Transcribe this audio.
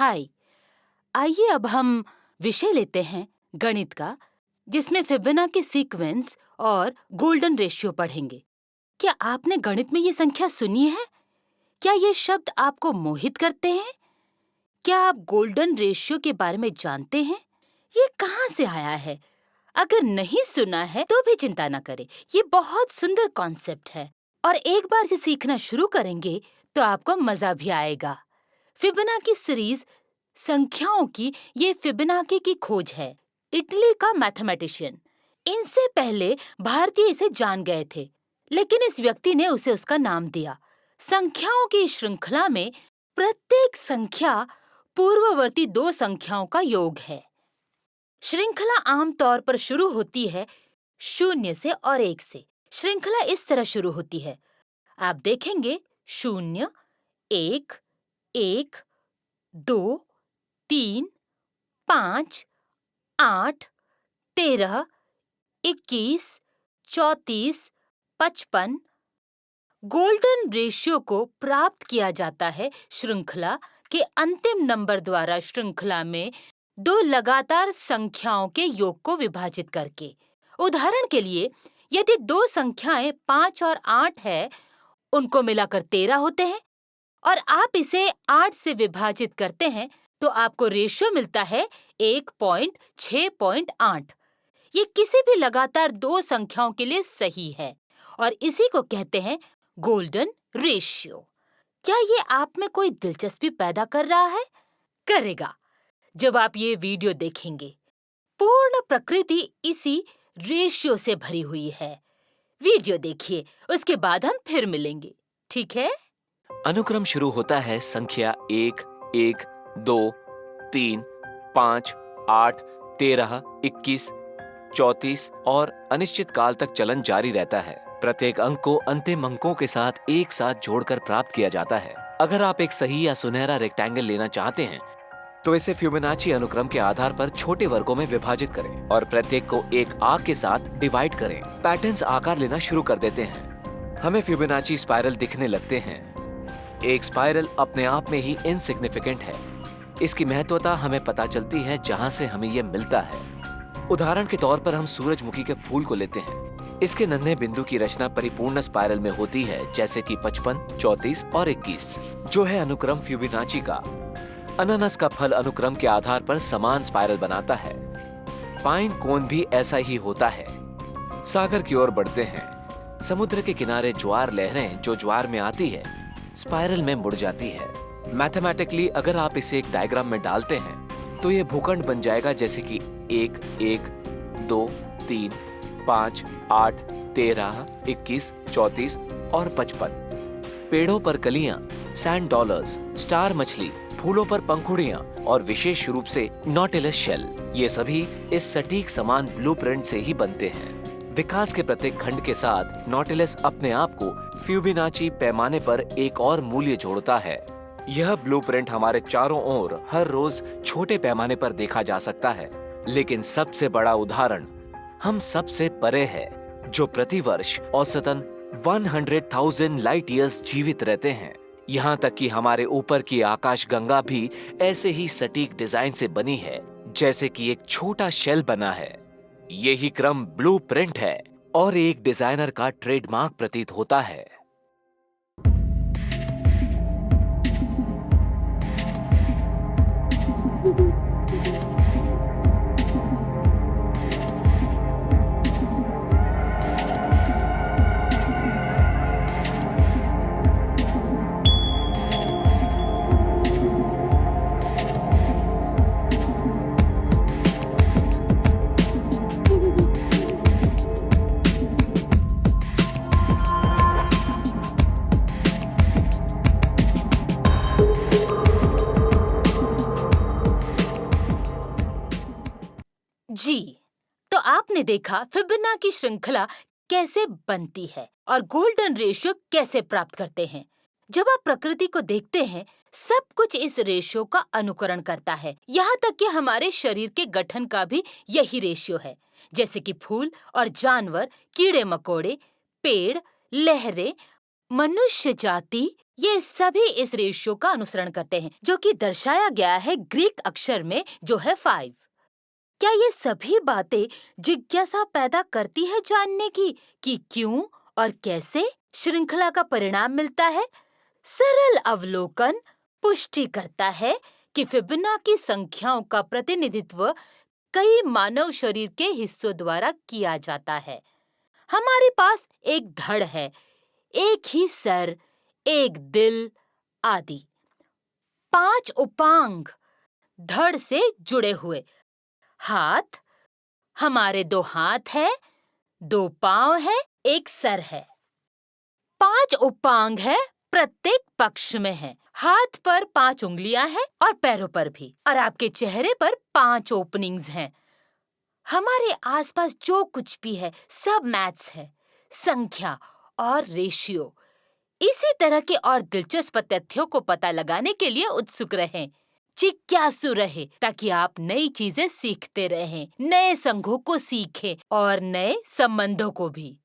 हाय, आइए अब हम विषय लेते हैं गणित का, जिसमें फिबोनाची सीक्वेंस और गोल्डन रेशियो पढ़ेंगे। क्या आपने गणित में ये संख्या सुनी है? क्या ये शब्द आपको मोहित करते हैं? क्या आप गोल्डन रेशियो के बारे में जानते हैं? ये कहाँ से आया है? अगर नहीं सुना है तो भी चिंता न करें, ये बहुत सुंदर कॉन्सेप्ट है और एक बार इसे सीखना शुरू करेंगे तो आपको मजा भी आएगा। फिबोनाची सीरीज संख्याओं की ये फिबोनाची की खोज है, इटली का मैथमेटिशियन। इनसे पहले भारतीय इसे जान गए थे, लेकिन इस व्यक्ति ने उसे उसका नाम दिया। संख्याओं की श्रृंखला में प्रत्येक संख्या पूर्ववर्ती दो संख्याओं का योग है। श्रृंखला आमतौर पर शुरू होती है 0 से और 1 से। श्रृंखला इस तरह शुरू होती है, आप देखेंगे 0, 1, 1, 2, 3, 5, 8, 13, 21, 34, 55। गोल्डन रेशियो को प्राप्त किया जाता है श्रृंखला के अंतिम नंबर द्वारा श्रृंखला में दो लगातार संख्याओं के योग को विभाजित करके। उदाहरण के लिए, यदि दो संख्याएं 5 और 8 है, उनको मिलाकर 13 होते हैं और आप इसे 8 से विभाजित करते हैं तो आपको रेशियो मिलता है 1.6.8। ये किसी भी लगातार दो संख्याओं के लिए सही है और इसी को कहते हैं गोल्डन रेशियो। क्या ये आप में कोई दिलचस्पी पैदा कर रहा है? करेगा जब आप ये वीडियो देखेंगे। पूर्ण प्रकृति इसी रेशियो से भरी हुई है। वीडियो देखिए, उसके बाद हम फिर मिलेंगे, ठीक है? अनुक्रम शुरू होता है संख्या 1, 1, 2, 3, 5, 8, 13, 21, 34 और अनिश्चित काल तक चलन जारी रहता है। प्रत्येक अंक को अंतिम अंकों के साथ एक साथ जोड़कर प्राप्त किया जाता है। अगर आप एक सही या सुनहरा रेक्टेंगल लेना चाहते हैं तो इसे फिबोनाची अनुक्रम के आधार पर छोटे वर्गों में विभाजित करें और प्रत्येक को एक आंक के साथ डिवाइड करें। पैटर्न्स आकार लेना शुरू कर देते हैं। हमें फिबोनाची स्पाइरल दिखने लगते हैं। एक स्पाइरल अपने आप में ही इनसिग्निफिकेंट है। इसकी महत्वता हमें पता चलती है जहां से हमें यह मिलता है। उदाहरण के तौर पर हम सूरजमुखी के फूल को लेते हैं। इसके नन्हे बिंदु की रचना परिपूर्ण स्पाइरल में होती है, जैसे कि 55, 34 और 21, जो है अनुक्रम फिबोनाची का। अनानास का फल अनुक्रम के आधार पर समान स्पाइरल बनाता है। पाइन कोन भी ऐसा ही होता है। सागर की ओर बढ़ते हैं। समुद्र के किनारे ज्वार लहरें जो ज्वार में आती है, स्पाइरल में मुड़ जाती है। मैथमेटिकली अगर आप इसे एक डायग्राम में डालते हैं तो ये भूखंड बन जाएगा, जैसे कि 1, 1, 2, 3, 5, 8, 13, 21, 34 और 55। पेड़ों पर कलियां, सैंड डॉलर्स, स्टार मछली, फूलों पर पंखुड़ियां और विशेष रूप से नॉटिलस शेल, ये सभी इस सटीक समान ब्लूप्रिंट से ही बनते हैं। विकास के प्रत्येक खंड के साथ नॉटिलस अपने आप को फिबोनाची पैमाने पर एक और मूल्य जोड़ता है। यह ब्लूप्रिंट हमारे चारों ओर हर रोज छोटे पैमाने पर देखा जा सकता है, लेकिन सबसे बड़ा उदाहरण हम सबसे परे है, जो प्रतिवर्ष औसतन 100,000 लाइट ईयर्स जीवित रहते हैं। यहाँ तक कि हमारे ऊपर की आकाश गंगा भी ऐसे ही सटीक डिजाइन से बनी है, जैसे कि एक छोटा शेल बना है। यही क्रम ब्लूप्रिंट है और एक डिजाइनर का ट्रेडमार्क प्रतीत होता है। जी, तो आपने देखा फिबोनाची श्रृंखला कैसे बनती है और गोल्डन रेशियो कैसे प्राप्त करते हैं। जब आप प्रकृति को देखते हैं, सब कुछ इस रेशियो का अनुकरण करता है। यहाँ तक कि हमारे शरीर के गठन का भी यही रेशियो है, जैसे कि फूल और जानवर, कीड़े मकोड़े, पेड़, लहरें, मनुष्य जाति ये सभी इस रेशियो का अनुसरण करते हैं, जो कि दर्शाया गया है ग्रीक अक्षर में, जो है 5। क्या ये सभी बातें जिज्ञासा पैदा करती है जानने की कि क्यों और कैसे श्रृंखला का परिणाम मिलता है? सरल अवलोकन पुष्टि करता है कि फिबोनाची संख्याओं का प्रतिनिधित्व कई मानव शरीर के हिस्सों द्वारा किया जाता है। हमारे पास एक धड़ है, एक ही सर, एक दिल आदि। 5 उपांग धड़ से जुड़े हुए। हाथ, हमारे 2 हाथ है, 2 पांव है, एक सर है। 5 उपांग है, प्रत्येक पक्ष में है। हाथ पर 5 उंगलियां हैं और पैरों पर भी, और आपके चेहरे पर 5 ओपनिंग्स हैं। हमारे आसपास जो कुछ भी है सब मैथ्स है, संख्या और रेशियो। इसी तरह के और दिलचस्प तथ्यों को पता लगाने के लिए उत्सुक रहें, जिज्ञासु रहे, ताकि आप नई चीजें सीखते रहें, नए संघों को सीखें और नए संबंधों को भी।